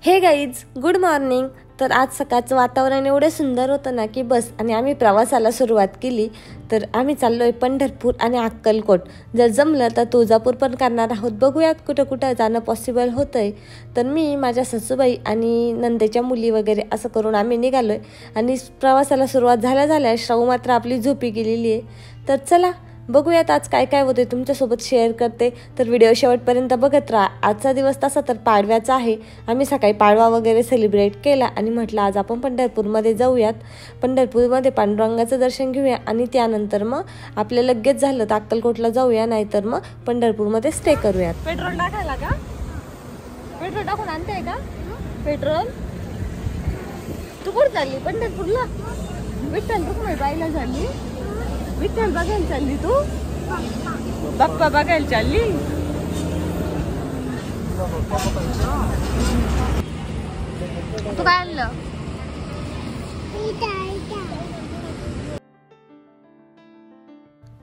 हे guys, good morning. तर आज सकाळचं वातावरण एवढं सुंदर होतं ना की बस, आणि आम्ही प्रवासाला सुरुवात केली। तर आम्ही चाललोय पंढरपूर आणि अक्कलकोट। जर जमलं तर तुळजापूर पण करणार आहोत। बघूयात कुठं कुठं जाणं पॉसिबल होतंय। तर मी, माझ्या सासूबाई आणि नंदेच्या मुली वगैरे असं करून आम्ही निघालोय आणि प्रवासाला सुरुवात झाल्या श्रावू मात्र आपली झोपी गेलेली आहे। तर चला बघूयात आज काय काय होते, तुमच्यासोबत शेअर करते। तर व्हिडिओ शेवटपर्यंत बघत राहा। आजचा दिवस तसा तर पाडव्याचा आहे। आम्ही सकाळी पाडवा वगैरे सेलिब्रेट केला आणि म्हटलं आज आपण पंढरपूरमध्ये जाऊयात। पंढरपूरमध्ये पांडुरंगाचं दर्शन घेऊया आणि त्यानंतर मग आपलं लगेच झालं तर अक्कलकोटला जाऊया, नाहीतर मग पंढरपूरमध्ये स्टे करूयात। पेट्रोल टाकायला का? पेट्रोल टाकून आणते का पेट्रोल? तू कुठं चालली? पंढरपूरला? विठ्ठल रुक्मिणी बाईला झाली? विठ्ठल बघायला चालली तू? बाप्पा बघायला चालली? तू काय आणलं?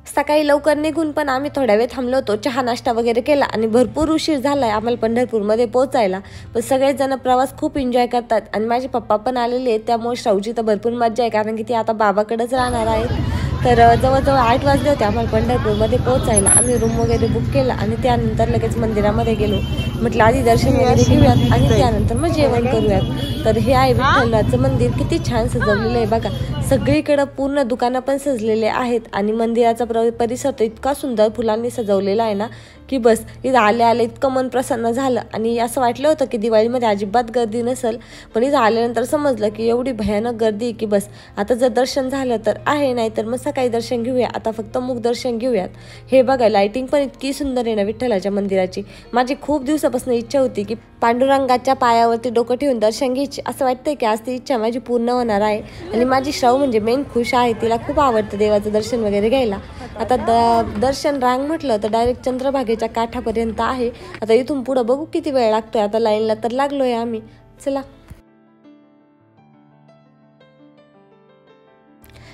सकाळी लवकर निघून पण आम्ही थोड्या वेळ थांबलो होतो, चहा नाश्ता वगैरे केला आणि भरपूर उशीर झालाय आम्हाला पंढरपूरमध्ये पोहोचायला। पण सगळेच जण प्रवास खूप एन्जॉय करतात आणि माझे पप्पा पण आलेले आहेत, त्यामुळे श्रावची तर भरपूर मजा आहे, कारण की ती आता बाबाकडेच राहणार आहे। तर जवळजवळ 8 वाजले होते आम्हाला पंढरपूरमध्ये पोहोचायला। आम्ही रूम वगैरे बुक केला आणि त्यानंतर लगेच मंदिरामध्ये गेलो। म्हटलं आधी दर्शन वगैरे घेऊयात आणि त्यानंतर मग जेवण करूयात। तर हे आहे विठ्ठलाचं मंदिर, किती छान सजवलेलं आहे बघा। सगळीकडे पूर्ण दुकानं पण सजलेले आहेत आणि मंदिराचा परिसर तर इतका सुंदर फुलांनी सजवलेला आहे ना की बस, इथं आले इतकं मन प्रसन्न झालं। आणि असं वाटलं होतं की दिवाळीमध्ये अजिबात गर्दी नसेल, पण इथं आल्यानंतर समजलं की एवढी भयानक गर्दी की बस, आता जर दर्शन झालं तर आहे, नाही तर मग सकाळी दर्शन घेऊया। आता फक्त मुख दर्शन घेऊयात। हे बघा, लाइटिंग पण इतकी सुंदर आहे ना विठ्ठलाच्या मंदिराची। माझी खूप दिवसापासून इच्छा होती की पांडुरंगाच्या पायावरती डोकं ठेवून दर्शन घ्यायची। असं वाटतंय की आज ती इच्छा माझी पूर्ण होणार आहे। आणि माझी श्रावू म्हणजे मेन खुश आहे, तिला खूप आवडतं देवाचं दर्शन वगैरे घ्यायला। आता दर्शन रांग म्हटलं तर डायरेक्ट चंद्रभागेच्या काठापर्यंत आहे। आता इथून पुढं बघू किती वेळ लागतोय। आता लाईनला तर लागलोय आम्ही, चला।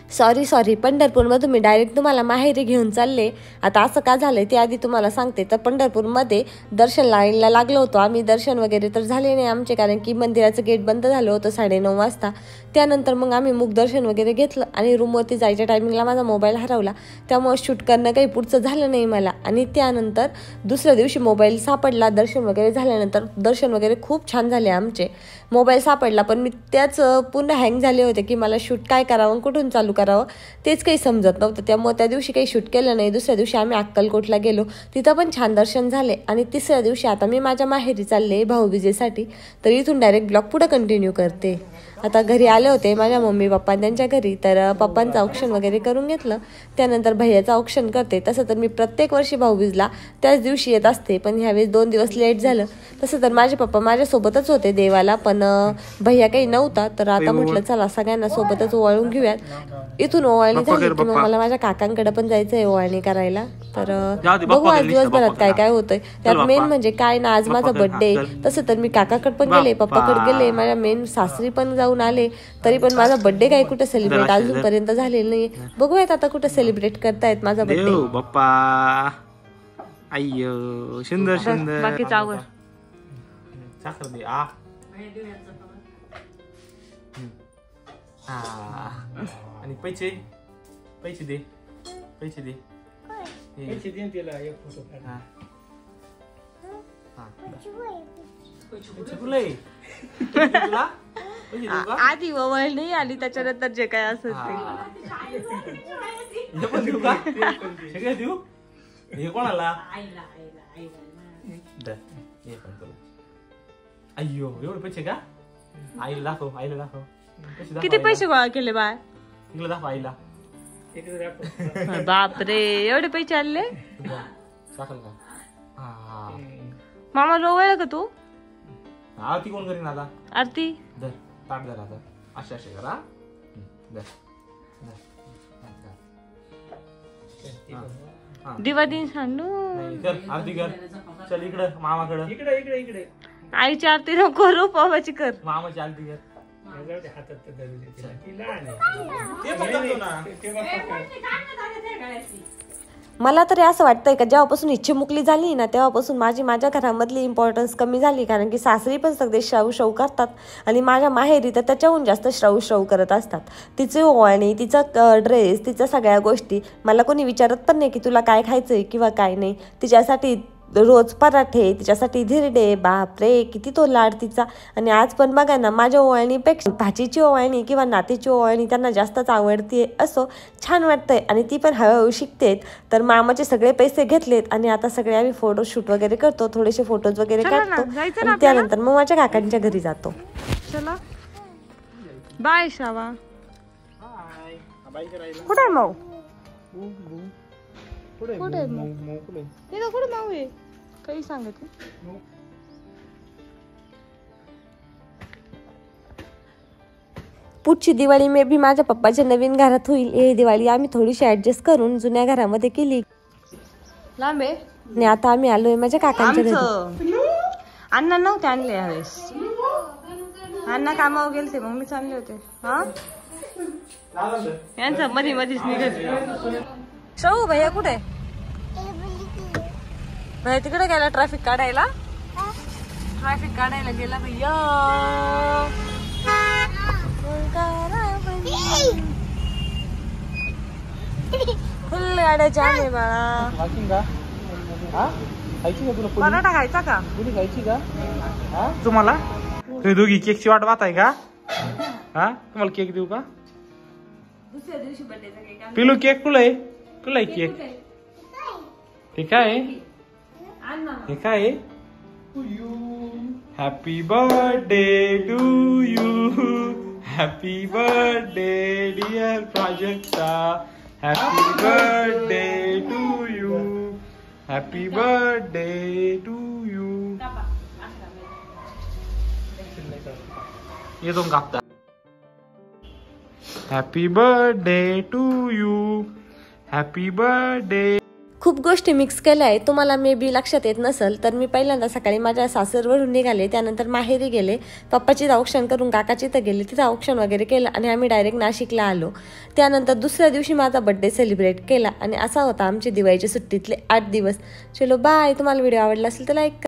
सॉरी पंढरपूरमधून मी डायरेक्ट तुम्हाला माहेरी घेऊन चालले। आता असं का झालंय ते आधी तुम्हाला सांगते। तर पंढरपूरमध्ये दर्शन लाईनला लागलो होतो आम्ही। दर्शन वगैरे तर झाले नाही आमचे, कारण की मंदिराचं गेट बंद झालं होतं 9:30 वाजता। त्यानंतर मग आम्ही मुख दर्शन वगैरे घेतलं आणि रूमवरती जायच्या टायमिंगला माझा मोबाईल हरवला, त्यामुळे शूट करणं काही पुढचं झालं नाही मला। आणि त्यानंतर दुसऱ्या दिवशी मोबाईल सापडला। दर्शन वगैरे झाल्यानंतर दर्शन वगैरे खूप छान झाले आमचे। मोबाईल सापडला पण मी त्याच पूर्ण हँग झाले होते की मला शूट काय करावं, कुठून चालू करावं तेच काही समजत नव्हतं, त्यामुळे त्या दिवशी काही शूट केलं नाही। दुसऱ्या दिवशी आम्ही अक्कलकोटला गेलो, तिथं पण छान दर्शन झाले। आणि तिसऱ्या दिवशी आता मी माझ्या माहेरी चालले भाऊबीजेसाठी। तर इथून डायरेक्ट ब्लॉग पुढे कंटिन्यू करते। आता घरी आले होते माझ्या मम्मी पप्पा त्यांच्या घरी, तर पप्पांचं औक्षण वगैरे करून घेतलं। त्यानंतर भैयाचं औक्षण करते। तसं तर मी प्रत्येक वर्षी भाऊबीजला त्याच दिवशी येत असते, पण ह्यावेळेस 2 दिवस लेट झालं। तसं तर माझे पप्पा माझ्यासोबतच होते देवाला, पण भैया काही नव्हता। तर आता म्हटलं चला सगळ्यांना सोबतच ओवाळून घेऊयात। इथून ओवाळणी झाली की मग मला माझ्या काकांकडे पण जायचं आहे ओवाळणी करायला। तर बघू आज दिवसभरात काय काय होतंय। त्यात मेन म्हणजे काय ना, आज माझा बर्थडे। तसं तर मी काकाकडे पण गेले, पप्पाकडे गेले, माझ्या मेन सासरी पण जाऊन आले, तरी पण माझा बर्थडे काही कुठे सेलिब्रेट अजूनपर्यंत झालेलं नाही। बघूयात आता कुठे सेलिब्रेट करतायत माझा बर्थडे। बाप्पा अय्यो, सुंदर सुंदर। बाकीचं आवर साखर दे आणि पैसे पैसे दे पैसे दे पैसे दे तिला एक फोटो काढ। आधी ओवाळ नाही आली, त्याच्यानंतर जे काय असेल ते देऊ। हे कोणाला? अय्यो, एवढे पैसे का? आईला दाखव, आईला दाखव। किती पैसे गोळा केले बाय? इकडे दाखव आईला। बापरे, एवढे पैसे आले? दाखल का? मामा ओवाळ का तू? आरती कोण करीन आता? आरती धर, ताट धर आता, असे असे करा। दिवा दिन सांडू आरती कर। चल इकडं मामाकडं, इकडे इकडे इकडे। आईची आरती नको करू, पप्पाची कर। मामाची आरती कर। मला तरी असं वाटतंय का जेव्हापासून इच्छा मुकली झाली ना तेव्हापासून माझ्या घरामधली इम्पॉर्टन्स कमी झाली, कारण की सासरी पण सगळे श्राऊ करतात आणि माझ्या माहेरी तर त्याच्याहून जास्त श्राऊ करत असतात. तिची ओवाळणी, तिचा ड्रेस, तिच्या सगळ्या गोष्टी मला कोणी विचारत पण नाही की तुला काय खायचंय किंवा काय नाही. तिच्यासाठी रोज पराठे, तिच्यासाठी धिरडे, बापरे किती तो लाड तिचा. आणि आज पण बघा ना, माझ्या ओवाळणीपेक्षा भाचीची ओवाळणी किंवा नातीची ओवाळणी त्यांना जास्तच आवडते. असो छान वाटतंय. आणि ती पण हळूहळू शिकतेत. तर मामाचे सगळे पैसे घेतलेत आणि आता सगळे आम्ही फोटोशूट वगैरे करतो, थोडेसे फोटोज वगैरे काढतो आणि त्यानंतर मग माझ्या काकांच्या घरी जातो. चला बाय श्रावा. कुठे आहे माऊ? कुठे माऊ आहे? काही सांगत नाही. पुढची दिवाळी मे बी माझ्या पप्पाच्या नवीन घरात होईल. ही दिवाळी आम्ही थोडीशी ऍडजस्ट करून जुन्या घरामध्ये केली. लांबे आणि आता आम्ही आलोय माझ्या काकांच्या घरी. अण्णा नव्हते आणले यावेळेस. अण्णा कामावर गेलते, मग मी चालले होते. हा यांचा मधीच निघत. शाहू भैया कुठे? भैया तिकडे गेला ट्रॅफिक काढायला. गेला भैया. फुल गाड्या जाम आहे बाळा. पराठा खायचा का? तुम्हाला तुम्ही दोघी केकची वाट पाहताय का? हा तुम्हाला केक देऊ का? दुसऱ्या दिवशी बर्थडेचा केक. पिलू केक तुला आहे केक. हे काय? हे काय? Happy birthday to you. Happy birthday dear Prajakta. Happy birthday to you. Happy birthday to you. येतो कापता. Happy birthday to you. Happy birthday. खूप गोष्टी मिक्स केल्या आहे. तुम्हाला मे बी लक्षात येत नसेल तर मी पहिल्यांदा सकाळी माझ्या सासरवरून निघाले, त्यानंतर माहेरी गेले, पप्पाची औक्षण करून काकाची तर गेले, तिथं औक्षण वगैरे केलं आणि आम्ही डायरेक्ट नाशिकला आलो. त्यानंतर दुसऱ्या दिवशी माझा बर्थडे सेलिब्रेट केला आणि असा होता आमची दिवाळीच्या सुट्टीतले 8 दिवस. चलो बाय. तुम्हाला व्हिडिओ आवडला असेल तर लाईक